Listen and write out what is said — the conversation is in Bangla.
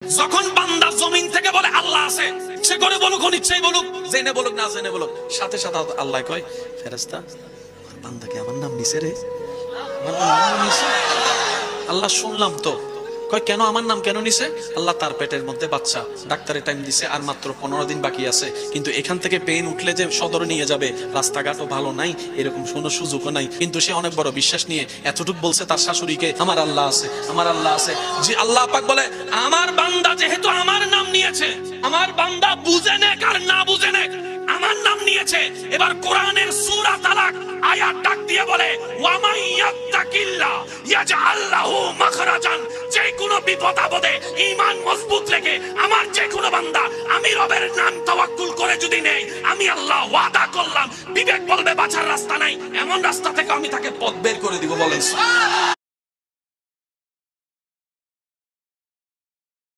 যখন বান্দা জমিন থেকে বলে আল্লাহ আছে, সে করে বলুক, অনিচ্ছাই বলুক, জেনে বলুক না জেনে বলুক, সাথে সাথে আল্লাহ কয়, ফেরেশতা বান্দাকে আমার নাম নিছে রে, আমার নাম নিছে। আল্লাহ শুনলাম তো। কয় কেন আমার নাম কেন নিছে? আল্লাহ তার পেটের মধ্যে বাচ্চা, ডাক্তারের টাইম দিছে, আর মাত্র 15 দিন বাকি আছে, কিন্তু এখান থেকে পেইন উঠলে যে সদরে নিয়ে যাবে, রাস্তাঘাটও ভালো নাই, এরকম কোনো সুযোগও নাই, কিন্তু সে অনেক বড় বিশ্বাস নিয়ে এতটুকু বলছে তার শাশুড়িকে, আমার আল্লাহ আছে, আমার আল্লাহ আছে। যে আল্লাহ পাক বলে, আমার বান্দা যেহেতু আমার নাম নিয়েছে, আমার বান্দা বুঝে নেক আর না বুঝে নেক, আমার নাম নিয়েছে। এবার কোরআনের সূরা তালাক আয়াত ডাক দিয়ে বলে, ওয়া মান ইয়াত্তাকিল্লাহ ইয়াজআল লাহু মাখরাজান। যে কোনো বিপদ আপদে ঈমান মজবুত রেখে আমার যে কোনো বান্দা আমি রবের নাম তাওয়াক্কুল করে যদি নেই, আমি আল্লাহ ওয়াদা করলাম, বিবেক বলবে বাঁচার রাস্তা নাই, এমন রাস্তা থেকে আমি তাকে পথ বের করে দিব। বলেন